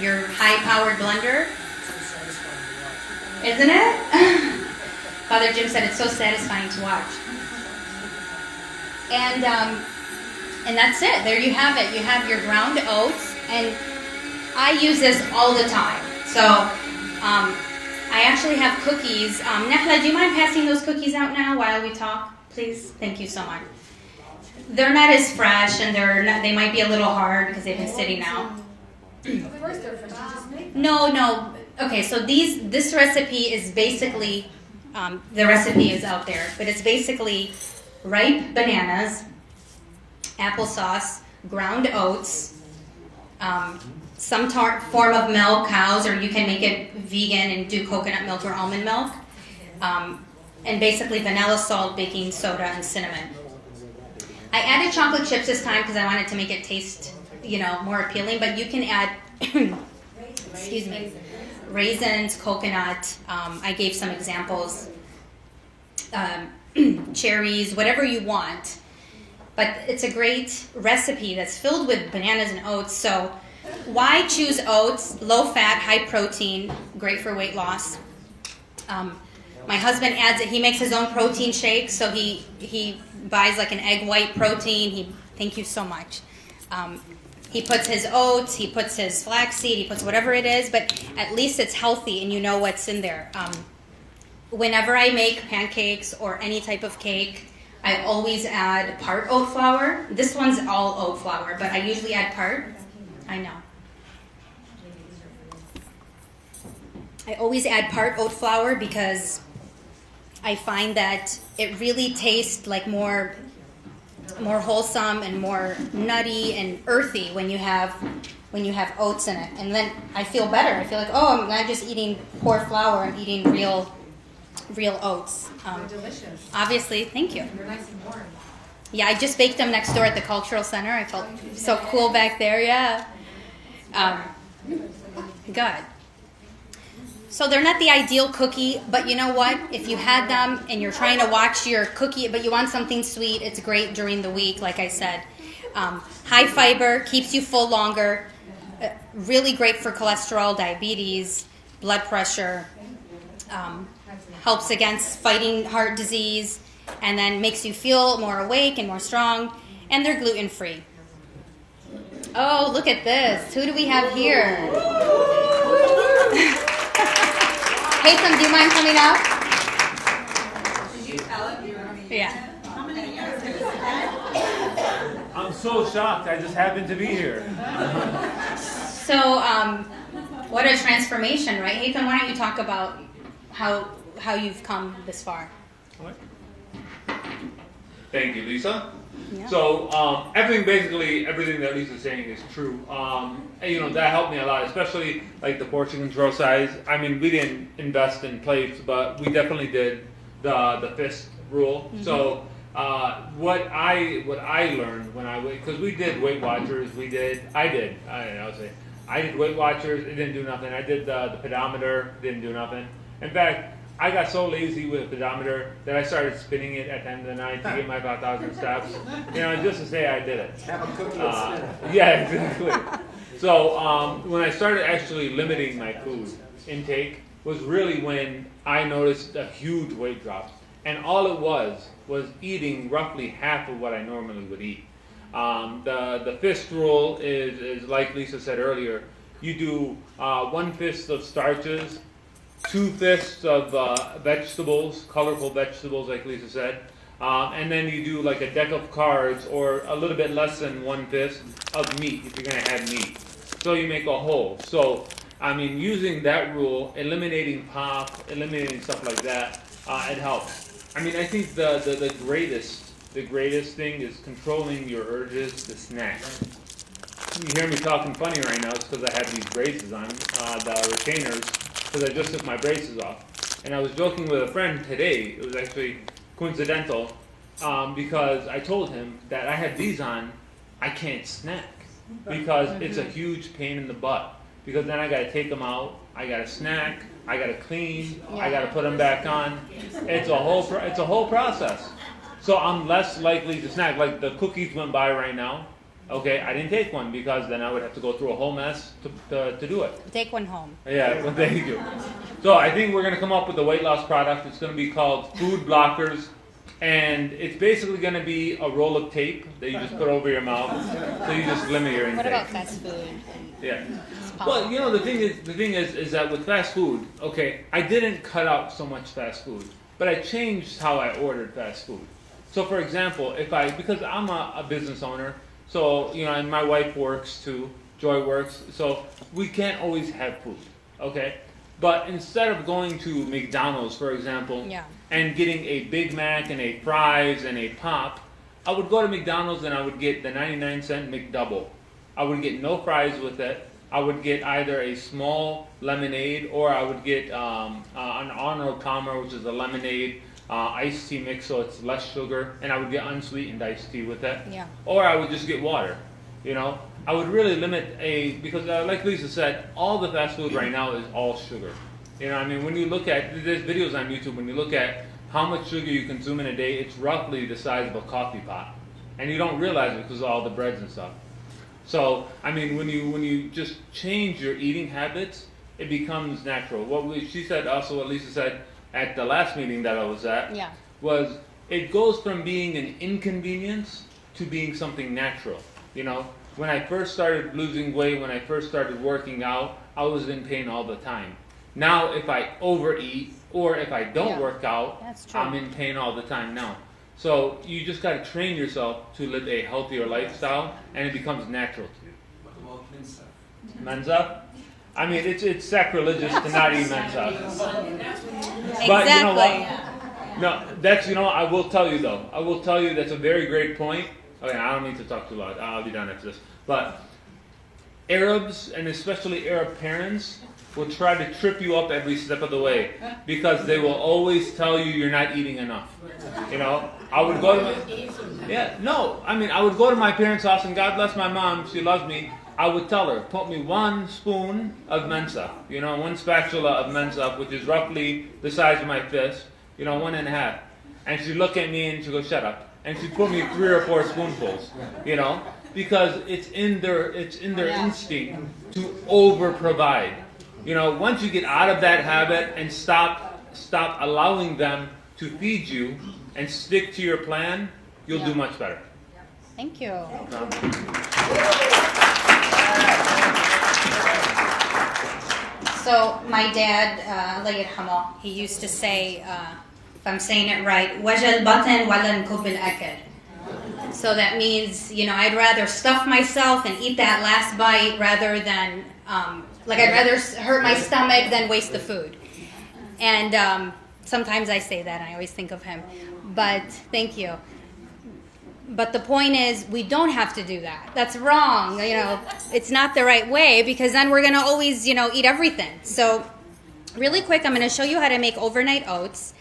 your high-powered blender. Isn't it? Father Jim said it's so satisfying to watch. And that's it. There you have it. You have your ground oats, and I use this all the time. So I actually have cookies. Nehla, do you mind passing those cookies out now while we talk, please? Thank you so much. They're not as fresh, and they might be a little hard because they've been sitting out. No. Okay, so this recipe is basically, the recipe is out there, but it's basically ripe bananas, applesauce, ground oats, some form of milk, cows, or you can make it vegan and do coconut milk or almond milk, and basically vanilla, salt, baking soda, and cinnamon. I added chocolate chips this time because I wanted to make it taste, more appealing, but you can add, excuse me, raisins, coconut, I gave some examples, cherries, whatever you want. But it's a great recipe that's filled with bananas and oats. So why choose oats? Low fat, high protein, great for weight loss. My husband adds it. He makes his own protein shake, so he buys like an egg white protein. Thank you so much. He puts his oats, he puts his flaxseed, he puts whatever it is, but at least it's healthy and you know what's in there. Whenever I make pancakes or any type of cake, I always add part oat flour. This one's all oat flour, but I usually add part. I know. I always add part oat flour because I find that it really tastes like more wholesome and more nutty and earthy when you have oats in it. And then I feel better. I feel like, oh, I'm not just eating poor flour. I'm eating real oats. They're delicious. Obviously, thank you. They're nice and warm. Yeah, I just baked them next door at the cultural center. I felt so cool back there. Yeah. Good. So they're not the ideal cookie, but you know what? If you had them and you're trying to watch your cookie, but you want something sweet, it's great during the week, like I said. High fiber, keeps you full longer, really great for cholesterol, diabetes, blood pressure, helps against fighting heart disease, and then makes you feel more awake and more strong, and they're gluten-free. Oh, look at this. Who do we have here? Haytham, do you mind coming up? Did you tell him you were going to use Yeah. it? How many years has it been? I'm so shocked. I just happened to be here. So, what a transformation, right? Haytham, why don't you talk about how you've come this far? Thank you, Lisa. Yeah. So everything that Lisa's saying is true. And, that helped me a lot, especially like the portion control size. I mean, we didn't invest in plates, but we definitely did the fist rule. Mm-hmm. So what I learned because we did Weight Watchers, I did Weight Watchers, it didn't do nothing. I did the pedometer, didn't do nothing. In fact, I got so lazy with the pedometer that I started spinning it at the end of the night to get my 5,000 steps. Just to say I did it. Have a cookie and spin it. Yeah, exactly. So when I started actually limiting my food intake was really when I noticed a huge weight drop. And all it was eating roughly half of what I normally would eat. The fist rule is like Lisa said earlier, you do 1 fist of starches, 2 fists of vegetables, colorful vegetables like Lisa said, and then you do like a deck of cards or a little bit less than 1 fist of meat if you're going to have meat. So you make a whole. So, using that rule, eliminating pop, eliminating stuff like that, it helps. I think the greatest thing is controlling your urges to snack. You hear me talking funny right now, it's because I have these braces on, the retainers, because I just took my braces off. And I was joking with a friend today, it was actually coincidental, because I told him that I have these on, I can't snack, because it's a huge pain in the butt. Because then I gotta take them out, I gotta snack, I gotta clean, I gotta put them back on. It's a whole process. So I'm less likely to snack. Like the cookies went by right now. Okay, I didn't take one because then I would have to go through a whole mess to do it. Take one home. Yeah, well, thank you. So I think we're going to come up with a weight loss product. It's going to be called Food Blockers. And it's basically going to be a roll of tape that you just put over your mouth. So you just limit your intake. What about fast food? Yeah. Well, the thing is that with fast food, okay, I didn't cut out so much fast food, but I changed how I ordered fast food. So for example, because I'm a business owner, so, and my wife works too, Joy works, so we can't always have food, okay? But instead of going to McDonald's, for example, and getting a Big Mac and a fries and a pop, I would go to McDonald's and I would get the 99-cent McDouble. I would get no fries with it. I would get either a small lemonade or I would get an Arnold Palmer, which is a lemonade, iced tea mix, so it's less sugar, and I would get unsweetened iced tea with it. Yeah. Or I would just get water. I would really limit because like Lisa said, all the fast food right now is all sugar. When you look at, there's videos on YouTube, when you look at how much sugar you consume in a day, it's roughly the size of a coffee pot. And you don't realize it because of all the breads and stuff. So, when you just change your eating habits, it becomes natural. What Lisa said at the last meeting that I was at was it goes from being an inconvenience to being something natural. When I first started losing weight, when I first started working out, I was in pain all the time. Now, if I overeat or if I don't work out, I'm in pain all the time now. So you just got to train yourself to live a healthier lifestyle, and it becomes natural to you. What about mensa? Mensa? I mean, it's sacrilegious to not eat mensa. Exactly. But you know what? No, that's, I will tell you though. I will tell you that's a very great point. Okay, I don't need to talk too loud. I'll be done after this. But Arabs, and especially Arab parents, will try to trip you up every step of the way because they will always tell you you're not eating enough. I would go to I would go to my parents' house, and God bless my mom, she loves me. I would tell her, put me 1 spoon of mensa, 1 spatula of mensa, which is roughly the size of my fist, 1.5. And she'd look at me and she'd go, shut up. And she'd put me 3 or 4 spoonfuls, because it's in their instinct to over provide. Once you get out of that habit and stop allowing them to feed you and stick to your plan, you'll do much better. Thank you. So my dad, Allah yarhamah, he used to say, if I'm saying it right, wajal batan walan kubil akal. So that means, I'd rather stuff myself and eat that last bite rather than, I'd rather hurt my stomach than waste the food. And sometimes I say that, and I always think of him. But thank you. But the point is, we don't have to do that. That's wrong. It's not the right way, because then we're going to always, eat everything. So really quick, I'm going to show you how to make overnight oats.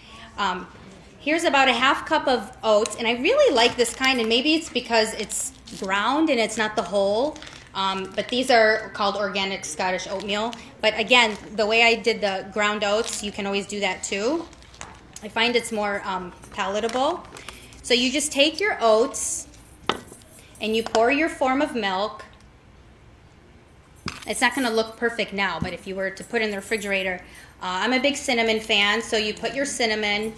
Here's about a half cup of oats, and I really like this kind, and maybe it's because it's ground and it's not the whole, but these are called organic Scottish oatmeal. But again, the way I did the ground oats, you can always do that too. I find it's more palatable. So you just take your oats and you pour your form of milk. It's not going to look perfect now, but if you were to put it in the refrigerator, I'm a big cinnamon fan, so you put your cinnamon.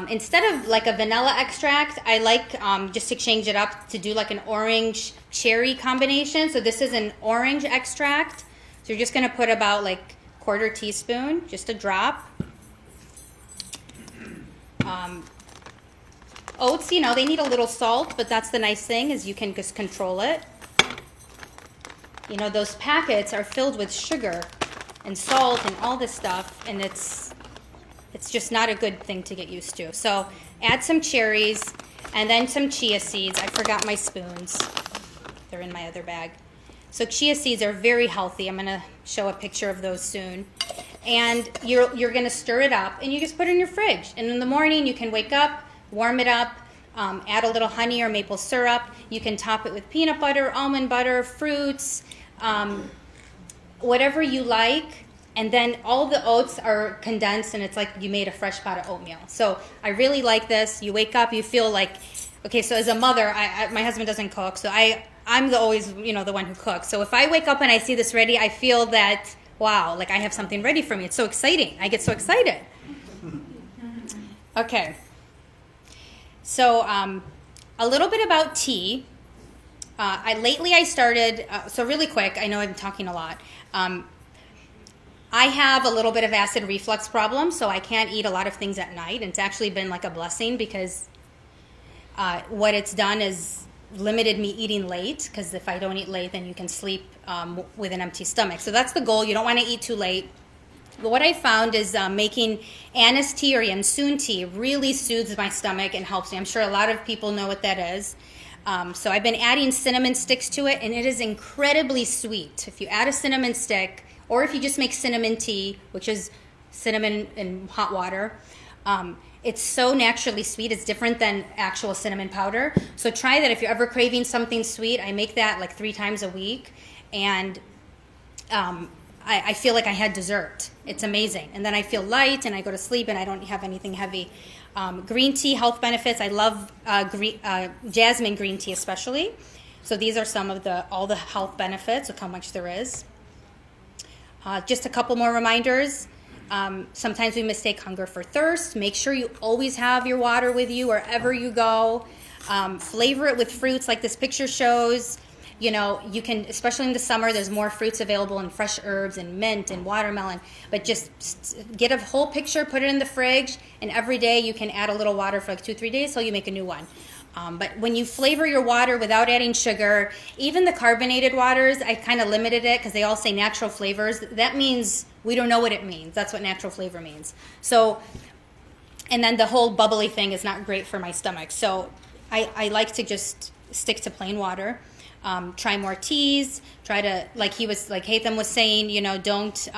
Instead of like a vanilla extract, I like just to change it up to do like an orange cherry combination. So this is an orange extract. So you're just going to put about like 1/4 teaspoon, just a drop. Oats, they need a little salt, but that's the nice thing, is you can just control it. Those packets are filled with sugar and salt and all this stuff, and it's just not a good thing to get used to. So add some cherries and then some chia seeds. I forgot my spoons. They're in my other bag. So chia seeds are very healthy. I'm going to show a picture of those soon. And you're going to stir it up, and you just put it in your fridge. And in the morning, you can wake up, warm it up, add a little honey or maple syrup. You can top it with peanut butter, almond butter, fruits, whatever you like. And then all the oats are condensed, and it's like you made a fresh pot of oatmeal. So I really like this. You wake up, you feel like, okay, so as a mother, my husband doesn't cook, so I'm always the one who cooks. So if I wake up and I see this ready, I feel that, wow, like I have something ready for me. It's so exciting. I get so excited. Okay. So a little bit about tea. Lately I started, so really quick, I know I'm talking a lot. I have a little bit of acid reflux problem, so I can't eat a lot of things at night. And it's actually been like a blessing, because what it's done is limited me eating late, because if I don't eat late, then you can sleep with an empty stomach. So that's the goal. You don't want to eat too late. But what I found is making anise tea or yansun tea really soothes my stomach and helps me. I'm sure a lot of people know what that is. So I've been adding cinnamon sticks to it, and it is incredibly sweet. If you add a cinnamon stick, or if you just make cinnamon tea, which is cinnamon in hot water, it's so naturally sweet. It's different than actual cinnamon powder. So try that if you're ever craving something sweet. I make that like 3 times a week, and I feel like I had dessert. It's amazing. And then I feel light, and I go to sleep, and I don't have anything heavy. Green tea health benefits. I love jasmine green tea especially. So these are some of all the health benefits. Look how much there is. Just a couple more reminders. Sometimes we mistake hunger for thirst. Make sure you always have your water with you wherever you go. Flavor it with fruits like this picture shows. You know, you can, especially in the summer, there's more fruits available and fresh herbs and mint and watermelon. But just get a whole picture, put it in the fridge, and every day you can add a little water for like 2-3 days till you make a new one. But when you flavor your water without adding sugar, even the carbonated waters, I kind of limited it because they all say natural flavors. That means we don't know what it means. That's what natural flavor means. So, and then the whole bubbly thing is not great for my stomach. So I like to just stick to plain water. Try more teas. Try to, like Haitham was saying, you know, don't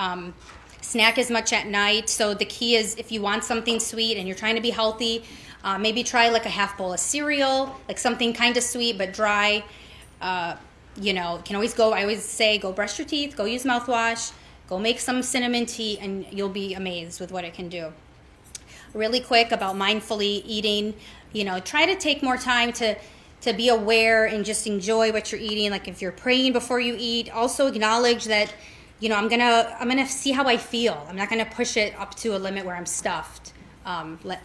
snack as much at night. So the key is if you want something sweet and you're trying to be healthy, maybe try like a half bowl of cereal, like something kind of sweet but dry. You know, can always go, I always say, go brush your teeth, go use mouthwash, go make some cinnamon tea, and you'll be amazed with what it can do. Really quick about mindfully eating, you know, try to take more time to be aware and just enjoy what you're eating. Like if you're praying before you eat, also acknowledge that, you know, I'm gonna see how I feel. I'm not gonna push it up to a limit where I'm stuffed.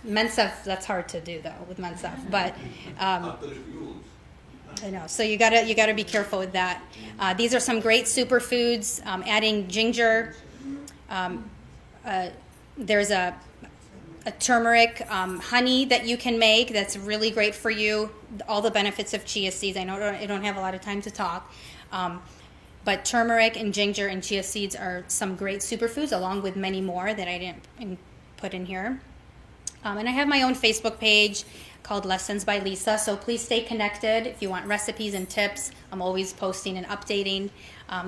Mensa, that's hard to do though with mensa, but I know. So you gotta be careful with that. These are some great superfoods. Adding ginger. There's a turmeric honey that you can make that's really great for you. All the benefits of chia seeds. I know I don't have a lot of time to talk, but turmeric and ginger and chia seeds are some great superfoods, along with many more that I didn't put in here. And I have my own Facebook page called Lessons by Lisa, so please stay connected. If you want recipes and tips, I'm always posting and updating.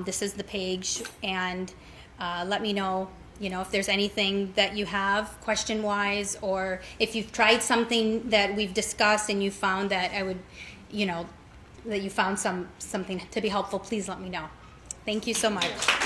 This is the page, and let me know, you know, if there's anything that you have question-wise, or if you've tried something that we've discussed and you found that that you found something to be helpful, please let me know. Thank you so much.